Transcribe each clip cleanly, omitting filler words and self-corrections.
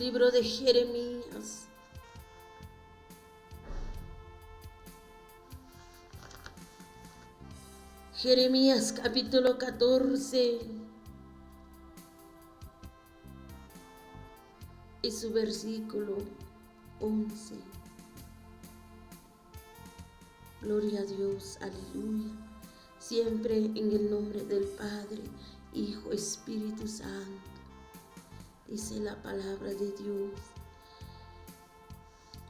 Libro de Jeremías. Jeremías capítulo 14 y su versículo 11. Gloria a Dios, aleluya. Siempre en el nombre del Padre, Hijo, Espíritu Santo. Dice la palabra de Dios.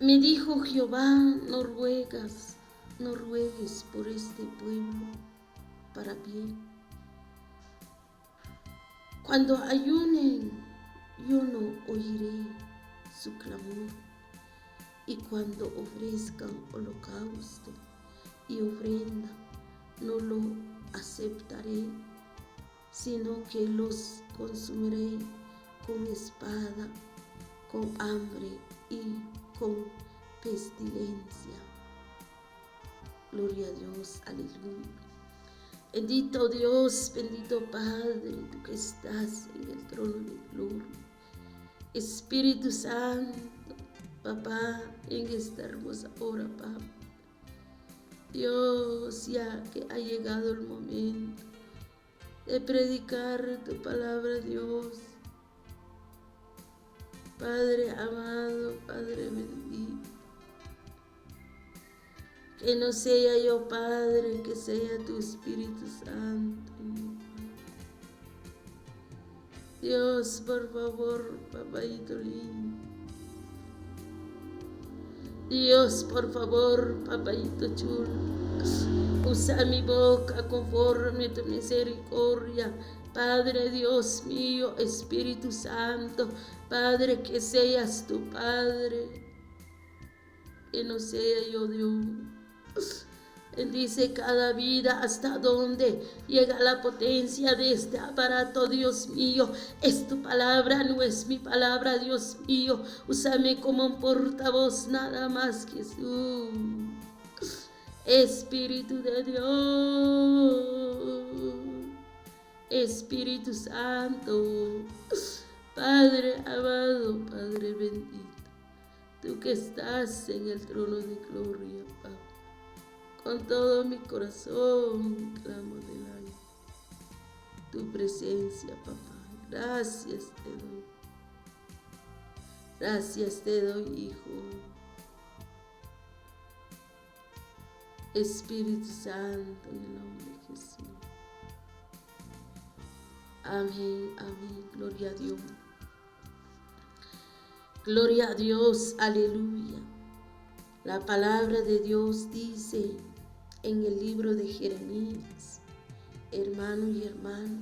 Me dijo Jehová, no ruegues por este pueblo para bien. Cuando ayunen, yo no oiré su clamor, y cuando ofrezcan holocausto y ofrenda, no lo aceptaré, sino que los consumiré con espada, con hambre y con pestilencia. Gloria a Dios, aleluya. Bendito Dios, bendito Padre, tú que estás en el trono de gloria. Espíritu Santo, Papá, en esta hermosa hora, Papá. Dios, ya que ha llegado el momento de predicar tu palabra, Dios. Padre amado, Padre bendito. Que no sea yo, Padre, que sea tu Espíritu Santo. Dios, por favor, papayito lindo. Dios, por favor, papayito chulo. Usa mi boca conforme a tu misericordia. Padre Dios mío, Espíritu Santo, Padre, que seas tu Padre, que no sea yo Dios. Bendice cada vida hasta donde llega la potencia de este aparato, Dios mío. Es tu palabra, no es mi palabra, Dios mío. Úsame como un portavoz, nada más, Jesús. Espíritu de Dios, Espíritu Santo, Padre amado, Padre bendito, tú que estás en el trono de gloria, Padre. Con todo mi corazón clamo delante tu presencia, papá. Gracias te doy. Gracias te doy, Hijo. Espíritu Santo, en el nombre de Jesús. Amén, amén. Gloria a Dios. Gloria a Dios, aleluya. La palabra de Dios dice en el libro de Jeremías, hermano y hermana,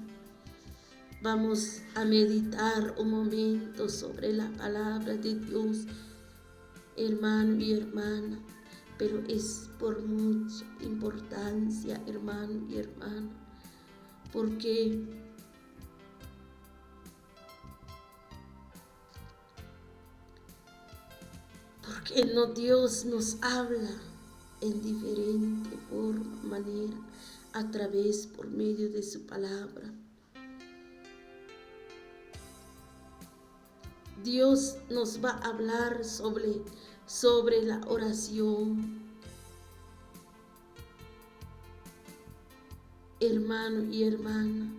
vamos a meditar un momento sobre la palabra de Dios, hermano y hermana, pero es por mucha importancia, hermano y hermana, porque no, Dios nos habla en diferente forma, manera, por medio de su palabra. Dios nos va a hablar sobre la oración. Hermano y hermana,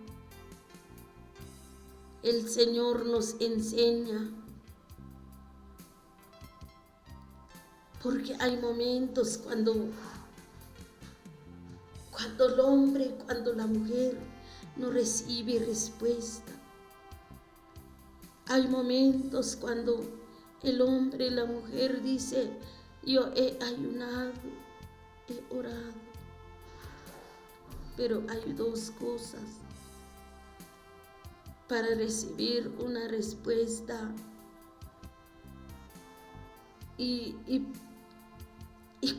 el Señor nos enseña, porque hay momentos cuando el hombre, cuando la mujer no recibe respuesta. Hay momentos cuando el hombre y la mujer dice, yo he ayunado, he orado. Pero hay dos cosas para recibir una respuesta. Y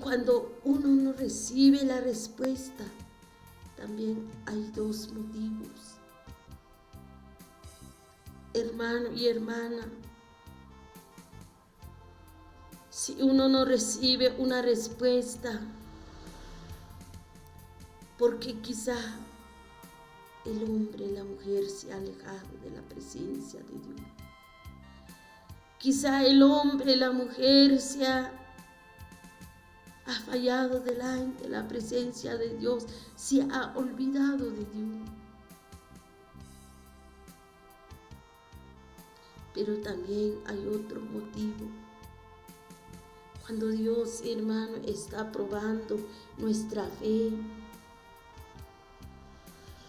cuando uno no recibe la respuesta, también hay dos motivos. Hermano y hermana, si uno no recibe una respuesta, porque quizá el hombre y la mujer se han alejado de la presencia de Dios. Quizá el hombre, la mujer ha fallado delante de la presencia de Dios, se ha olvidado de Dios. Pero también hay otro motivo. Cuando Dios, hermano, está probando nuestra fe,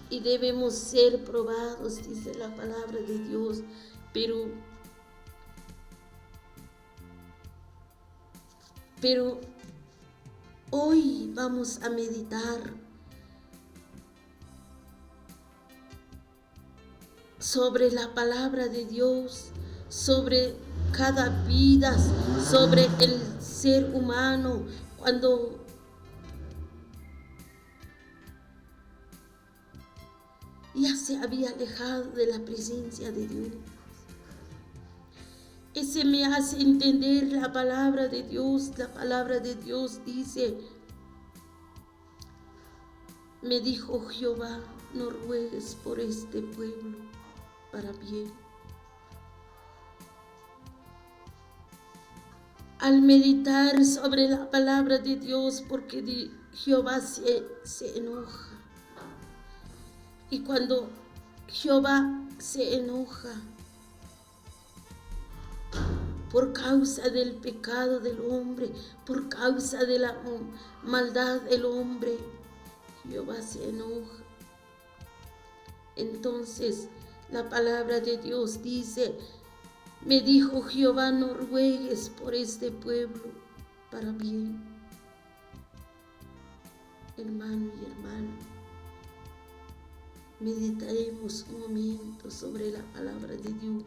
y debemos ser probados, dice la palabra de Dios, pero hoy vamos a meditar sobre la palabra de Dios, sobre cada vida, sobre el ser humano, cuando ya se había alejado de la presencia de Dios. Ese me hace entender la palabra de Dios. La palabra de Dios dice: me dijo Jehová, no ruegues por este pueblo para bien. Al meditar sobre la palabra de Dios, porque Jehová se enoja. Y cuando Jehová se enoja por causa del pecado del hombre, por causa de la maldad del hombre, Jehová se enoja. Entonces la palabra de Dios dice: me dijo Jehová, no ruegues por este pueblo para bien. Hermano y hermana, meditaremos un momento sobre la palabra de Dios.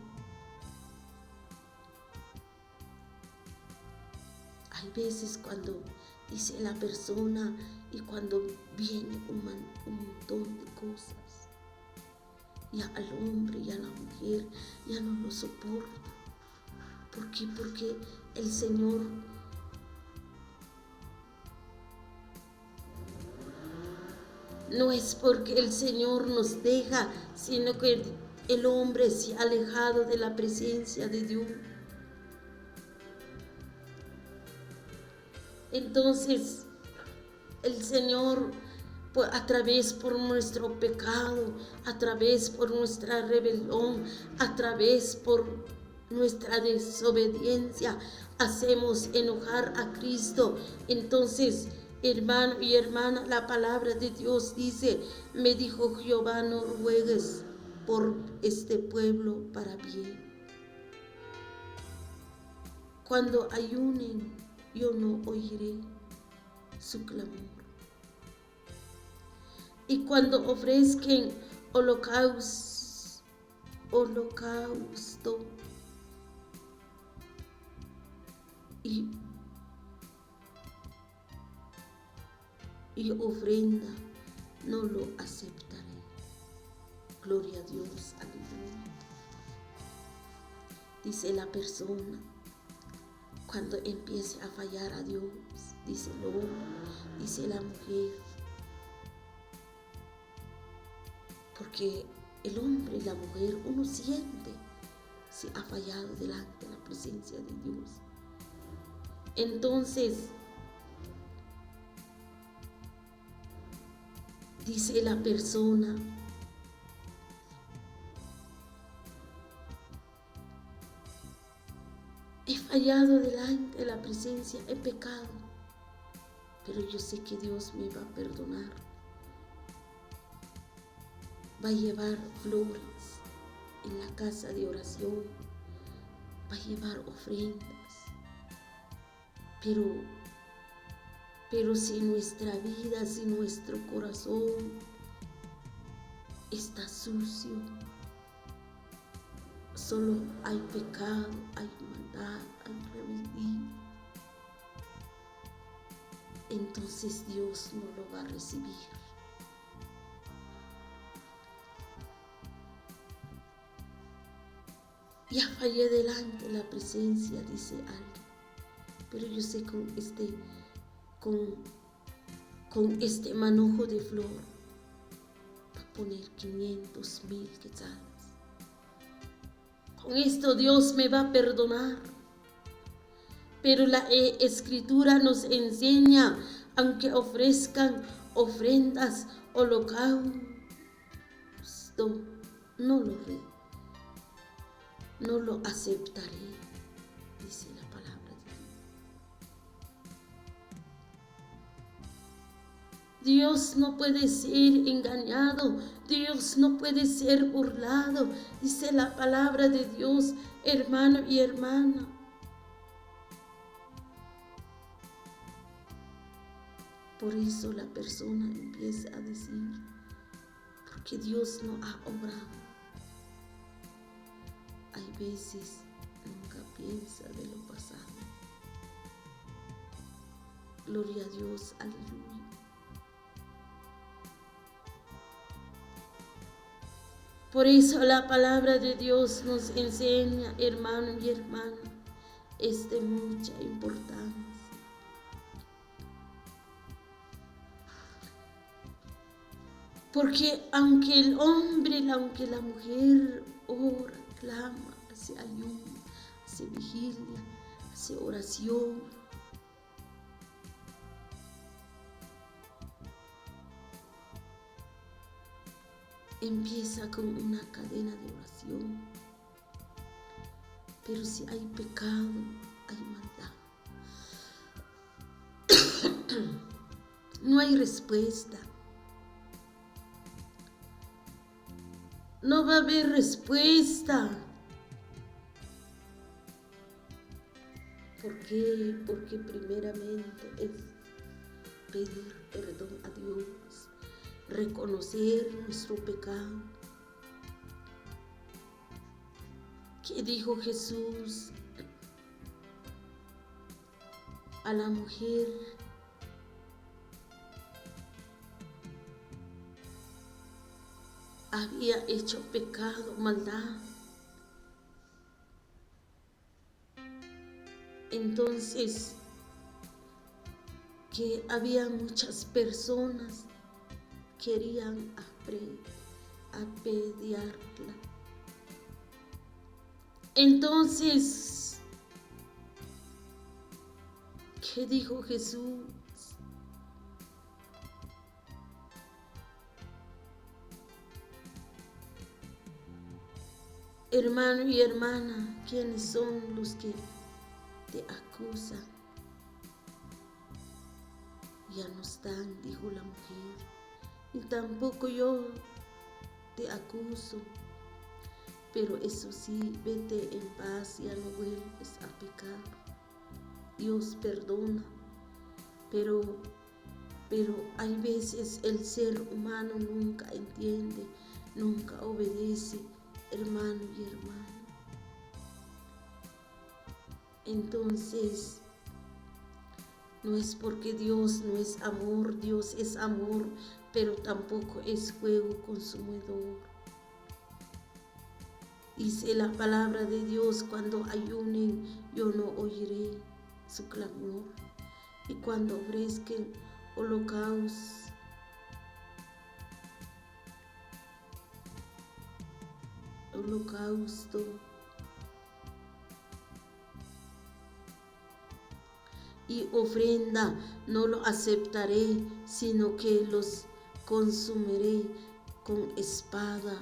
Hay veces cuando dice la persona y cuando viene un montón de cosas, ya al hombre y a la mujer ya no lo soporta. ¿Por qué? Porque el Señor no es porque el Señor nos deja, sino que el hombre se ha alejado de la presencia de Dios. Entonces el Señor, a través por nuestro pecado, a través por nuestra rebelión, a través por nuestra desobediencia, hacemos enojar a Cristo. Entonces, hermano y hermana, la palabra de Dios dice: me dijo Jehová, no ruegues por este pueblo para bien. Cuando ayunen, yo no oiré su clamor. Y cuando ofrezcan holocausto y ofrenda, no lo aceptaré. Gloria a Dios, aleluya. Dice la persona, cuando empiece a fallar a Dios, dice el hombre, dice la mujer, porque el hombre y la mujer, uno siente si ha fallado delante de la presencia de Dios. Entonces, dice la persona, he fallado delante de la presencia, he pecado, pero yo sé que Dios me va a perdonar. Va a llevar flores en la casa de oración, va a llevar ofrendas, pero si nuestra vida, si nuestro corazón está sucio, solo hay pecado, hay maldad, hay rebeldía, entonces Dios no lo va a recibir. Ya fallé delante de la presencia, dice alguien, pero yo sé con este manojo de flor va a poner 500,000 quetzales. con esto Dios me va a perdonar. Pero la Escritura nos enseña, aunque ofrezcan ofrendas, holocausto, no lo aceptaré, dice la palabra de Dios. Dios no puede ser engañado, Dios no puede ser burlado, dice la palabra de Dios, hermano y hermana. Por eso la persona empieza a decir, porque Dios no ha obrado. Hay veces nunca piensa de lo pasado. Gloria a Dios, aleluya. Por eso la palabra de Dios nos enseña, hermano y hermana, es de mucha importancia. Porque aunque el hombre, aunque la mujer ora, clama, hace ayuno, hace vigilia, hace oración, empieza con una cadena de oración. Pero si hay pecado, hay maldad. No hay respuesta. No va a haber respuesta. ¿Por qué? Porque primeramente es pedir perdón a Dios, reconocer nuestro pecado. ¿Qué dijo Jesús a la mujer? Había hecho pecado, maldad. Entonces, que había muchas personas que querían apedrearla. Entonces, ¿qué dijo Jesús? Hermano y hermana, ¿quiénes son los que te acusan? Ya no están, dijo la mujer, y tampoco yo te acuso, pero eso sí, vete en paz, ya no vuelves a pecar. Dios perdona, pero hay veces el ser humano nunca entiende, nunca obedece, hermano y hermana. Entonces, no es porque Dios no es amor, Dios es amor, pero tampoco es fuego consumidor. Dice la palabra de Dios, cuando ayunen, yo no oiré su clamor. Y cuando ofrezcan holocausto, y ofrenda, no lo aceptaré, sino que los consumiré con espada.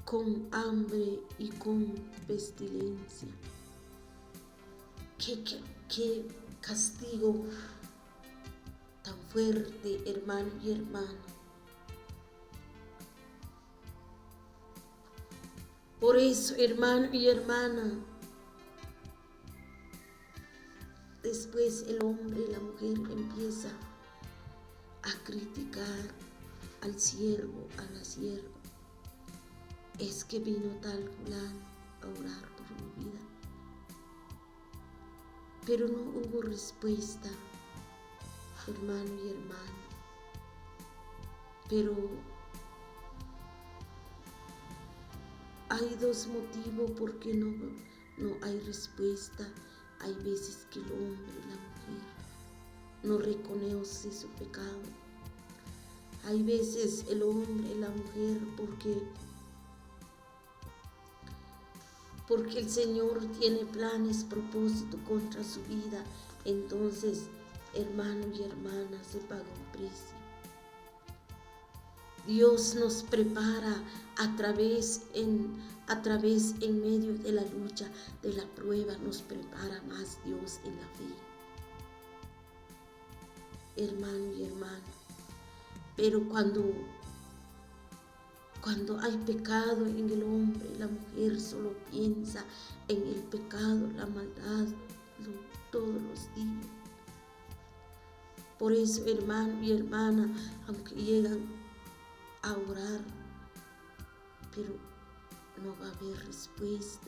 Con hambre y con pestilencia. Qué castigo tan fuerte, hermano y hermana. Por eso, hermano y hermana, después el hombre y la mujer empieza a criticar al siervo, a la sierva. Es que vino tal fulano a orar por mi vida. Pero no hubo respuesta, hermano y hermana. Pero hay dos motivos por qué no hay respuesta. Hay veces que el hombre y la mujer no reconoce su pecado. Hay veces el hombre, la mujer, porque el Señor tiene planes, propósito contra su vida. Entonces, hermano y hermana, se paga un precio. Dios nos prepara a través en medio de la lucha, de la prueba, nos prepara más Dios en la fe. Hermano y hermana, pero cuando hay pecado en el hombre, la mujer solo piensa en el pecado, la maldad, todos los días. Por eso, hermano y hermana, aunque llegan a orar, pero no va a haber respuesta.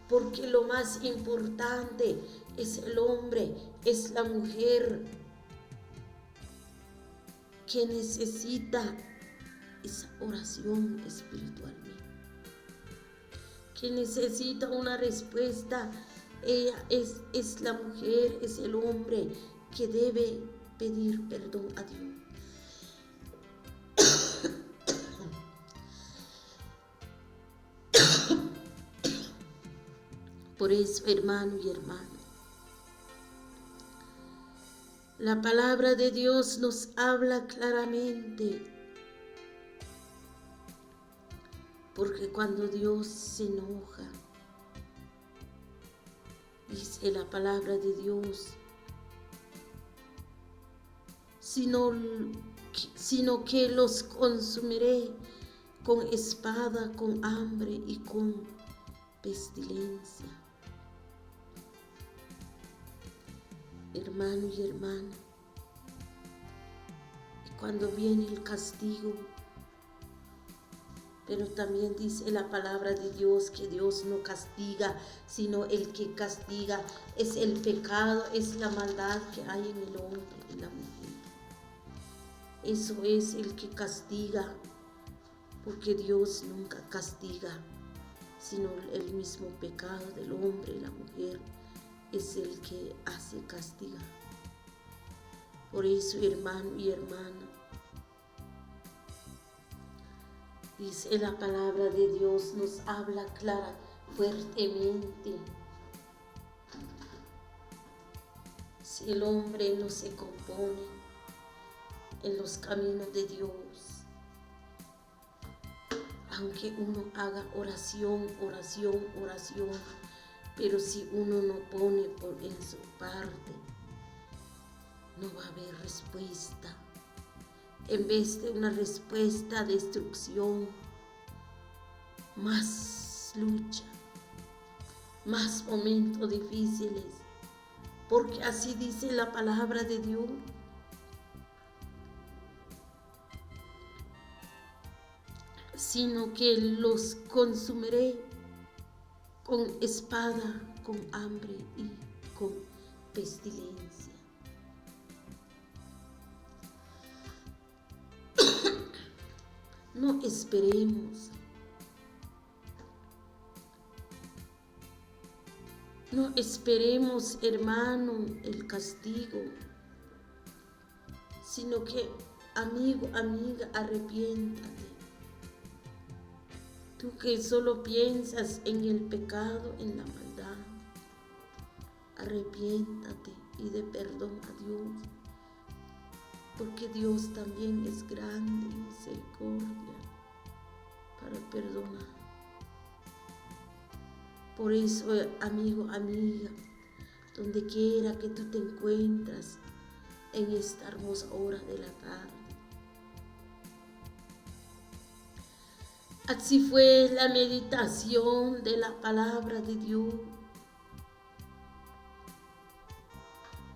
Porque lo más importante es el hombre, es la mujer que necesita esa oración espiritualmente, que necesita una respuesta. Ella es la mujer, es el hombre que debe pedir perdón a Dios. Por eso, hermano y hermana, la palabra de Dios nos habla claramente. Porque cuando Dios se enoja, dice la palabra de Dios, sino que los consumiré con espada, con hambre y con pestilencia. Hermano y hermana, y cuando viene el castigo, pero también dice la palabra de Dios que Dios no castiga, sino el que castiga es el pecado, es la maldad que hay en el hombre y la mujer. Eso es el que castiga, porque Dios nunca castiga, sino el mismo pecado del hombre y la mujer es el que hace castigar. Por eso, hermano y hermana, dice la palabra de Dios, nos habla clara, fuertemente. Si el hombre no se compone en los caminos de Dios, aunque uno haga oración, pero si uno no pone en su parte, no va a haber respuesta. En vez de una respuesta, destrucción, más lucha, más momentos difíciles, porque así dice la palabra de Dios. Sino que los consumiré con espada, con hambre y con pestilencia. No esperemos. No esperemos, hermano, el castigo, sino que, amigo, amiga, arrepiéntate. Tú que solo piensas en el pecado, en la maldad, arrepiéntate y dé perdón a Dios, porque Dios también es grande en misericordia para perdonar. Por eso, amigo, amiga, donde quiera que tú te encuentras en esta hermosa hora de la tarde, así fue la meditación de la palabra de Dios.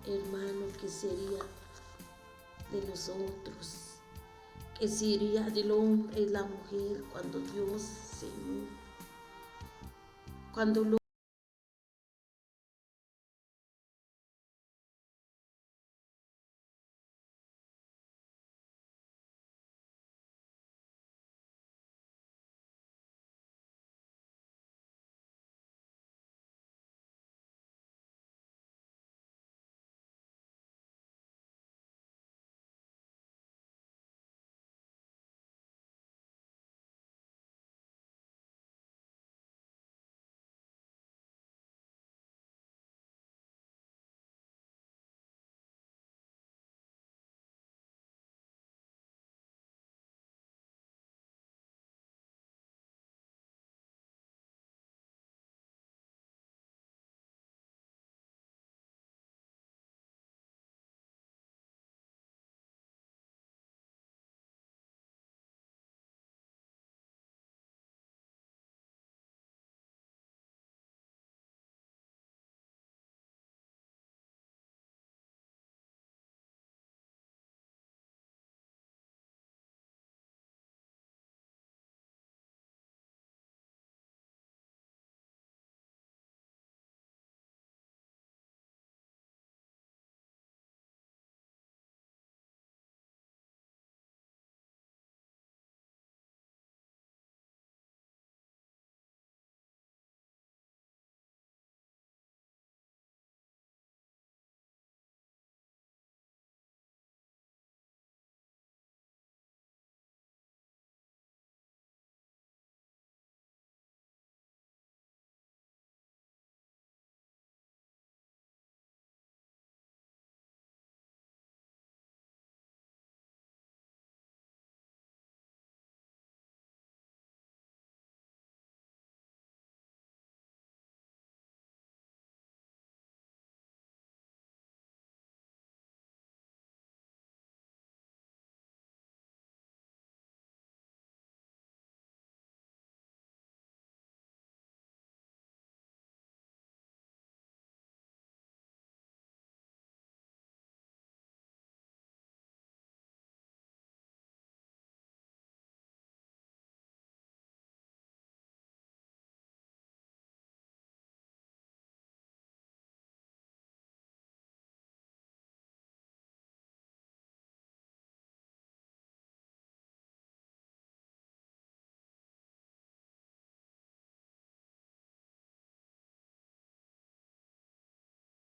Hermano, ¿qué sería de nosotros? ¿Qué sería del hombre y la mujer cuando Dios se enoja? Cuando